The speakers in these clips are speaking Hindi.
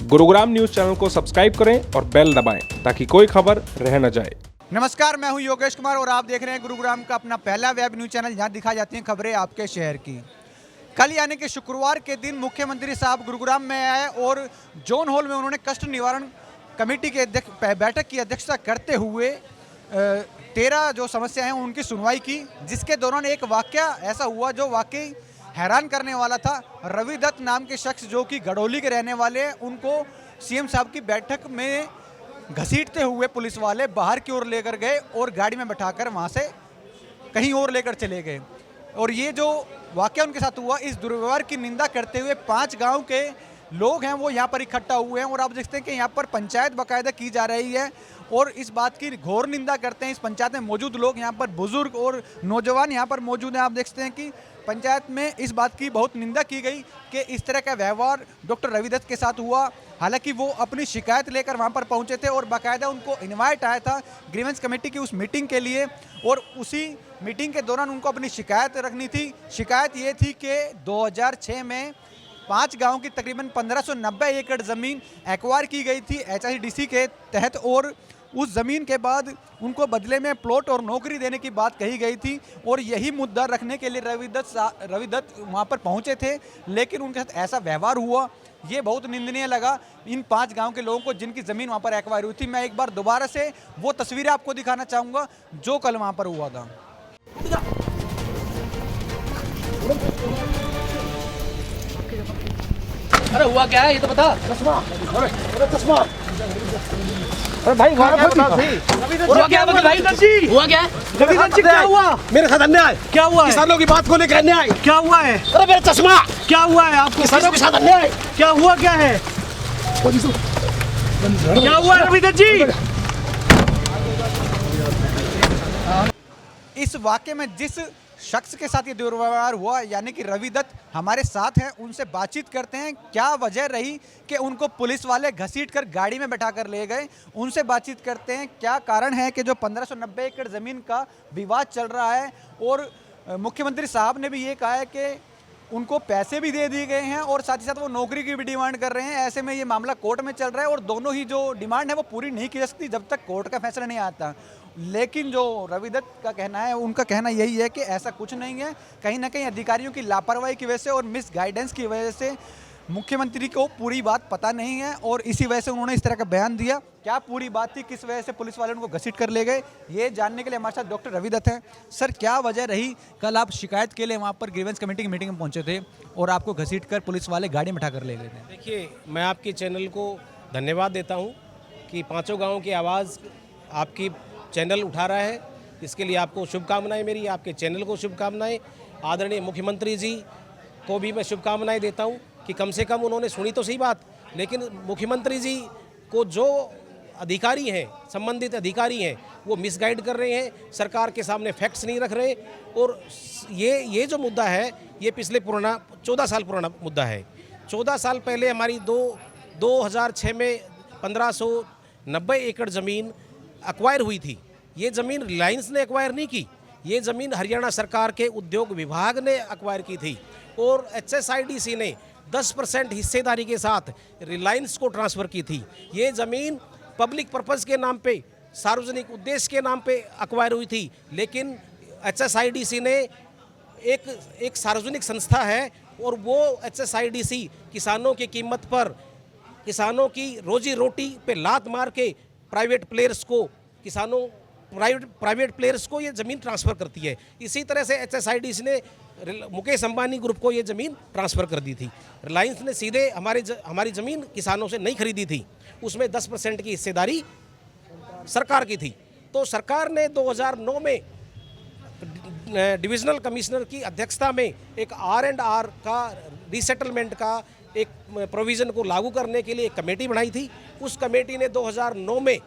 गुरुग्राम न्यूज चैनल को सब्सक्राइब करें और बेल दबाएं ताकि कोई खबर रह न जाए। नमस्कार, मैं हूं योगेश कुमार और आप देख रहे हैं गुरुग्राम का अपना पहला वेब न्यूज चैनल, जहां दिखाई जाती हैं खबरें आपके शहर की। कल यानी कि शुक्रवार के दिन मुख्यमंत्री साहब गुरुग्राम में आए और जोन हॉल में उन्होंने कष्ट निवारण कमेटी के बैठक की अध्यक्षता करते हुए 13 जो समस्याएं हैं उनकी सुनवाई की, जिसके दौरान एक वाकया ऐसा हुआ जो वाकई हैरान करने वाला था। रवि दत्त नाम के शख्स जो कि गड़ोली के रहने वाले हैं, उनको सीएम साहब की बैठक में घसीटते हुए पुलिस वाले बाहर की ओर लेकर गए और गाड़ी में बैठाकर वहां से कहीं और लेकर चले गए। और ये जो वाकया उनके साथ हुआ, इस दुर्व्यवहार की निंदा करते हुए 5 गांव के लोग हैं वो यहाँ पर इकट्ठा हुए हैं और आप देखते हैं कि यहाँ पर पंचायत बाकायदा की जा रही है और इस बात की घोर निंदा करते हैं। इस पंचायत में मौजूद लोग, यहाँ पर बुजुर्ग और नौजवान यहाँ पर मौजूद हैं। आप देखते हैं कि पंचायत में इस बात की बहुत निंदा की गई कि इस तरह का व्यवहार डॉक्टर रवि दत्त के साथ हुआ। हालांकि वो अपनी शिकायत लेकर वहाँ पर पहुँचे थे और बाकायदा उनको इन्वाइट आया था ग्रीवेंस कमेटी की उस मीटिंग के लिए, और उसी मीटिंग के दौरान उनको अपनी शिकायत रखनी थी। शिकायत ये थी कि 2006 में 5 गाँव की तकरीबन 1590 एकड़ ज़मीन एक्वायर की गई थी HIDC के तहत, और उस ज़मीन के बाद उनको बदले में प्लॉट और नौकरी देने की बात कही गई थी। और यही मुद्दा रखने के लिए रवि दत्त वहाँ पर पहुँचे थे, लेकिन उनके साथ ऐसा व्यवहार हुआ, ये बहुत निंदनीय लगा इन 5 गांव के लोगों को जिनकी ज़मीन वहाँ पर एक्वायर हुई थी। मैं एक बार दोबारा से वो तस्वीरें आपको दिखाना चाहूँगा जो कल वहाँ पर हुआ था। अरे हुआ क्या है ये तो बता। चश्मा, अरे चश्मा, अरे भाई हुआ क्या भाई दत्त जी? हुआ क्या है? रवि दत्त जी क्या हुआ? मेरे साथ अन्याय क्या हुआ? किसानों की बात को लेकर अन्याय क्या हुआ है? अरे मेरा चश्मा क्या हुआ है? आपको किसानों के साथ अन्याय क्या हुआ? क्या है? क्या हुआ रवि दत्त जी? इस वाकये में जिस शख्स के साथ ये दुर्व्यवहार हुआ यानी कि रवि दत्त हमारे साथ हैं, उनसे बातचीत करते हैं। क्या वजह रही कि उनको पुलिस वाले घसीट कर गाड़ी में बैठा कर ले गए, उनसे बातचीत करते हैं। क्या कारण है कि जो 1590 एकड़ ज़मीन का विवाद चल रहा है और मुख्यमंत्री साहब ने भी ये कहा है कि उनको पैसे भी दे दिए गए हैं और साथ ही साथ वो नौकरी की भी डिमांड कर रहे हैं। ऐसे में ये मामला कोर्ट में चल रहा है और दोनों ही जो डिमांड है वो पूरी नहीं की जा सकती जब तक कोर्ट का फैसला नहीं आता। लेकिन जो रवि दत्त का कहना है, उनका कहना यही है कि ऐसा कुछ नहीं है, कहीं ना कहीं अधिकारियों की लापरवाही की वजह से और मिस गाइडेंस की वजह से मुख्यमंत्री को पूरी बात पता नहीं है और इसी वजह से उन्होंने इस तरह का बयान दिया। क्या पूरी बात थी, किस वजह से पुलिस वाले उनको घसीट कर ले गए, ये जानने के लिए हमारे साथ डॉक्टर रवि दत्त हैं। सर, क्या वजह रही, कल आप शिकायत के लिए वहाँ पर ग्रीवेंस कमेटी की मीटिंग में पहुँचे थे और आपको घसीट कर पुलिस वाले गाड़ी में उठा कर ले गए थे? देखिए, मैं आपके चैनल को धन्यवाद देता हूँ कि 5 गाँव की आवाज़ आपकी चैनल उठा रहा है, इसके लिए आपको शुभकामनाएं। मेरी आपके चैनल को शुभकामनाएं। आदरणीय मुख्यमंत्री जी को भी मैं शुभकामनाएं देता हूं कि कम से कम उन्होंने सुनी तो सही बात, लेकिन मुख्यमंत्री जी को जो अधिकारी हैं, संबंधित अधिकारी हैं, वो मिसगाइड कर रहे हैं, सरकार के सामने फैक्ट्स नहीं रख रहे। और ये जो मुद्दा है ये पिछले 14 साल पुराना मुद्दा है। 14 साल पहले हमारी 2006 में 1590 एकड़ ज़मीन एक्वायर हुई थी। ये ज़मीन रिलायंस ने एक्वायर नहीं की, ये ज़मीन हरियाणा सरकार के उद्योग विभाग ने एक्वायर की थी और HSIDC ने 10% हिस्सेदारी के साथ रिलायंस को ट्रांसफ़र की थी। ये ज़मीन पब्लिक पर्पज़ के नाम पे, सार्वजनिक उद्देश्य के नाम पे एक्वायर हुई थी, लेकिन HSIDC ने एक सार्वजनिक संस्था है और वो HSIDC किसानों की कीमत पर, किसानों की रोजी रोटी पे लात मार के प्राइवेट प्लेयर्स को ये ज़मीन ट्रांसफ़र करती है। इसी तरह से HSIDC ने मुकेश अंबानी ग्रुप को ये ज़मीन ट्रांसफ़र कर दी थी। रिलायंस ने सीधे हमारी ज़मीन किसानों से नहीं खरीदी थी, उसमें 10% की हिस्सेदारी सरकार की थी। तो सरकार ने 2009 में डिविजनल कमिश्नर की अध्यक्षता में एक R&R का, रीसेटलमेंट का एक प्रोविज़न को लागू करने के लिए एक कमेटी बनाई थी। उस कमेटी ने 2009 में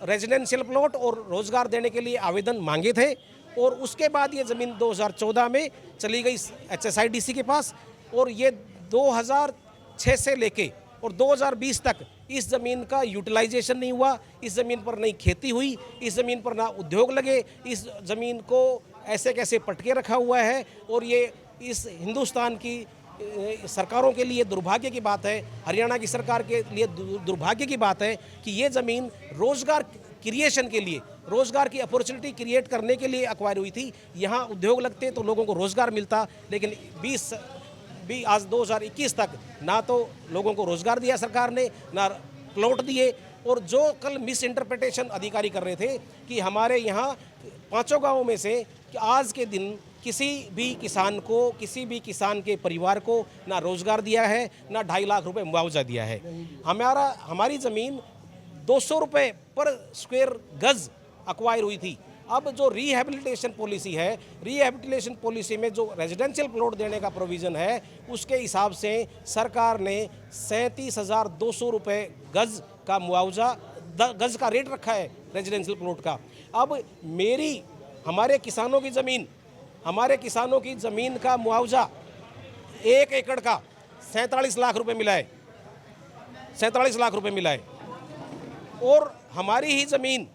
रेजिडेंशियल प्लॉट और रोज़गार देने के लिए आवेदन मांगे थे और उसके बाद ये ज़मीन 2014 में चली गई HSIDC के पास और ये 2006 से लेके और 2020 तक इस ज़मीन का यूटिलाइजेशन नहीं हुआ। इस ज़मीन पर नई खेती हुई, इस ज़मीन पर ना उद्योग लगे, इस ज़मीन को ऐसे कैसे पटके रखा हुआ है और ये इस हिंदुस्तान की सरकारों के लिए दुर्भाग्य की बात है, हरियाणा की सरकार के लिए दुर्भाग्य की बात है कि ये ज़मीन रोज़गार क्रिएशन के लिए, रोज़गार की अपॉर्चुनिटी क्रिएट करने के लिए एक्वायर हुई थी। यहाँ उद्योग लगते तो लोगों को रोज़गार मिलता, लेकिन आज 2021 तक ना तो लोगों को रोज़गार दिया सरकार ने, ना प्लॉट दिए। और जो कल मिस इंटरप्रिटेशन अधिकारी कर रहे थे कि हमारे यहाँ 5 गाँव में से कि आज के दिन किसी भी किसान को, किसी भी किसान के परिवार को ना रोज़गार दिया है, ना 2.5 लाख रुपए मुआवजा दिया है। हमारी ज़मीन 200 रुपये पर स्क्वायर गज एक्वायर हुई थी। अब जो रिहैबिलिटेशन पॉलिसी है, रिहैबिलिटेशन पॉलिसी में जो रेजिडेंशियल प्लॉट देने का प्रोविज़न है, उसके हिसाब से सरकार ने 37,200 रुपये गज का मुआवजा, गज का रेट रखा है रेजिडेंशियल प्लॉट का। अब हमारे किसानों की ज़मीन का मुआवजा 1 एकड़ का 47 लाख रुपए मिला है, 47 लाख रुपए मिला है। और हमारी ही ज़मीन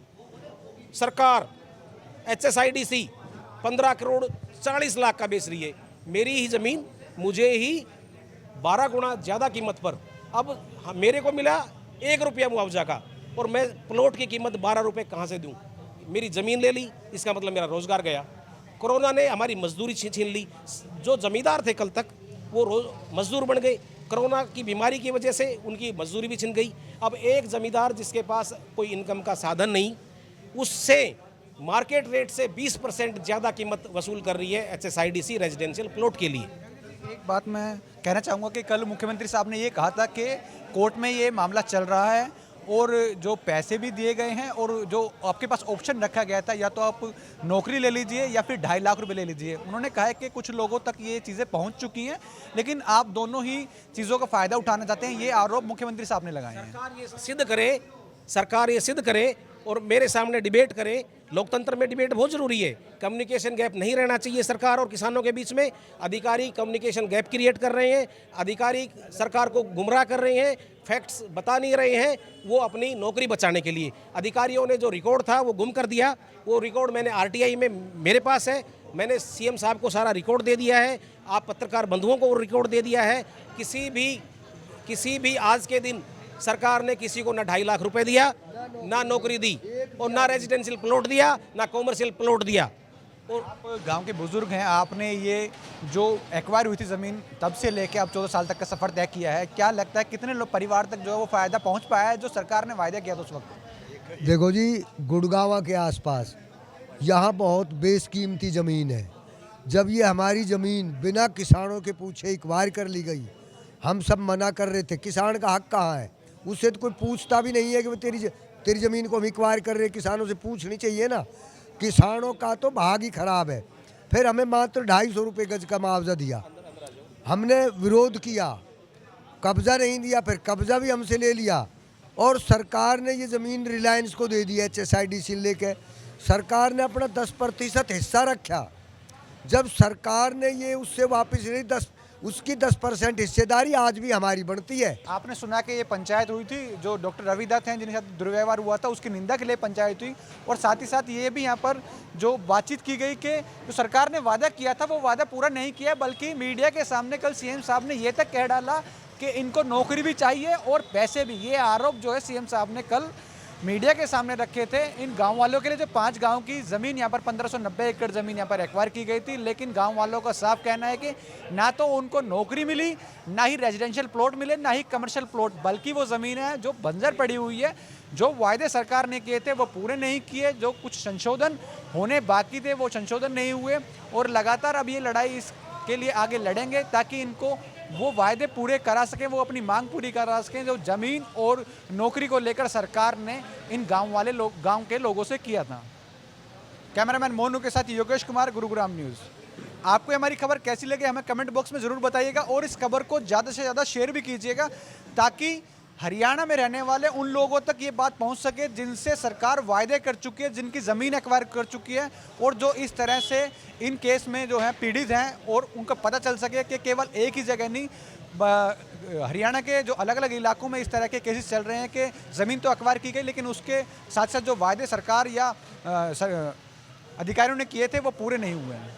सरकार HSIDC 15 करोड़ 40 लाख का बेच रही है। मेरी ही ज़मीन मुझे ही 12 गुना ज़्यादा कीमत पर, अब मेरे को मिला 1 रुपया मुआवजा का, और मैं प्लॉट की कीमत 12 रुपये कहाँ से दूँ? मेरी ज़मीन ले ली, इसका मतलब मेरा रोज़गार गया। कोरोना ने हमारी मजदूरी छीन ली। जो ज़मींदार थे कल तक, वो मजदूर बन गए। कोरोना की बीमारी की वजह से उनकी मजदूरी भी छिन गई। अब एक ज़मींदार जिसके पास कोई इनकम का साधन नहीं, उससे मार्केट रेट से 20% ज़्यादा कीमत वसूल कर रही है HSIDC रेजिडेंशियल प्लॉट के लिए। एक बात मैं कहना चाहूँगा कि कल मुख्यमंत्री साहब ने ये कहा था कि कोर्ट में ये मामला चल रहा है और जो पैसे भी दिए गए हैं और जो आपके पास ऑप्शन रखा गया था, या तो आप नौकरी ले लीजिए या फिर 2.5 लाख रुपए ले लीजिए। उन्होंने कहा है कि कुछ लोगों तक ये चीज़ें पहुंच चुकी हैं, लेकिन आप दोनों ही चीज़ों का फ़ायदा उठाना चाहते हैं। ये आरोप मुख्यमंत्री साहब ने लगाए हैं। सरकार ये सिद्ध करे और मेरे सामने डिबेट करे। लोकतंत्र में डिबेट बहुत ज़रूरी है। कम्युनिकेशन गैप नहीं रहना चाहिए सरकार और किसानों के बीच में। अधिकारी कम्युनिकेशन गैप क्रिएट कर रहे हैं, अधिकारी सरकार को गुमराह कर रहे हैं, फैक्ट्स बता नहीं रहे हैं, वो अपनी नौकरी बचाने के लिए। अधिकारियों ने जो रिकॉर्ड था वो गुम कर दिया। वो रिकॉर्ड मैंने RTI में मेरे पास है, मैंने CM साहब को सारा रिकॉर्ड दे दिया है, आप पत्रकार बंधुओं को रिकॉर्ड दे दिया है। किसी भी आज के दिन सरकार ने किसी को ना 2.5 लाख रुपए दिया, ना नौकरी दी, और ना रेजिडेंशियल प्लॉट दिया, ना कॉमर्शियल प्लॉट दिया। और आप गांव के बुजुर्ग हैं, आपने ये जो एक्वायर हुई थी ज़मीन तब से लेके अब 14 साल तक का सफ़र तय किया है, क्या लगता है कितने लोग परिवार तक जो है वो फ़ायदा पहुंच पाया है जो सरकार ने वायदा किया था उस वक्त? देखो जी, गुड़गांव के आसपास यहाँ बहुत बेशकीमती ज़मीन है। जब ये हमारी ज़मीन बिना किसानों के पूछे एक्वायर कर ली गई, हम सब मना कर रहे थे। किसान का हक कहाँ है? उससे तो कोई पूछता भी नहीं है कि तेरी ज़मीन को हम एक्वायर कर रहे हैं। किसानों से पूछनी चाहिए ना। किसानों का तो भाग ही खराब है। फिर हमें मात्र 250 रुपये गज का मुआवजा दिया। हमने विरोध किया, कब्ज़ा नहीं दिया, फिर कब्ज़ा भी हमसे ले लिया और सरकार ने ये ज़मीन रिलायंस को दे दी है। HSIDC लेके सरकार ने अपना 10% हिस्सा रखा। जब सरकार ने ये उससे वापस नहीं, उसकी 10% हिस्सेदारी आज भी हमारी बनती है। आपने सुना कि ये पंचायत हुई थी, जो डॉक्टर रवि दत्त हैं जिनके साथ दुर्व्यवहार हुआ था, उसकी निंदा के लिए पंचायत हुई। और साथ ही साथ ये भी यहाँ पर जो बातचीत की गई कि जो सरकार ने वादा किया था वो वादा पूरा नहीं किया, बल्कि मीडिया के सामने कल CM साहब ने ये तक कह डाला कि इनको नौकरी भी चाहिए और पैसे भी। ये आरोप जो है CM साहब ने कल मीडिया के सामने रखे थे। इन गांव वालों के लिए जो 5 गांव की ज़मीन यहाँ पर 1590 एकड़ ज़मीन यहाँ पर एक्वायर की गई थी, लेकिन गांव वालों का साफ कहना है कि ना तो उनको नौकरी मिली, ना ही रेजिडेंशियल प्लॉट मिले, ना ही कमर्शियल प्लॉट, बल्कि वो ज़मीन है जो बंजर पड़ी हुई है। जो वायदे सरकार ने किए थे वो पूरे नहीं किए, जो कुछ संशोधन होने बाकी थे वो संशोधन नहीं हुए। और लगातार अब ये लड़ाई इसके लिए आगे लड़ेंगे ताकि इनको वो वायदे पूरे करा सकें, वो अपनी मांग पूरी करा सकें जो ज़मीन और नौकरी को लेकर सरकार ने इन गांव के लोगों से किया था। कैमरामैन मोनू के साथ योगेश कुमार, गुरुग्राम न्यूज़। आपको हमारी खबर कैसी लगी हमें कमेंट बॉक्स में ज़रूर बताइएगा और इस खबर को ज़्यादा से ज़्यादा शेयर भी कीजिएगा ताकि हरियाणा में रहने वाले उन लोगों तक ये बात पहुंच सके जिनसे सरकार वायदे कर चुकी है, जिनकी ज़मीन एक्वायर कर चुकी है और जो इस तरह से इन केस में जो है पीड़ित हैं, और उनको पता चल सके कि केवल एक ही जगह नहीं, हरियाणा के जो अलग अलग इलाकों में इस तरह के केसेस चल रहे हैं कि ज़मीन तो एक्वायर की गई लेकिन उसके साथ साथ जो वायदे सरकार या अधिकारियों ने किए थे वो पूरे नहीं हुए हैं।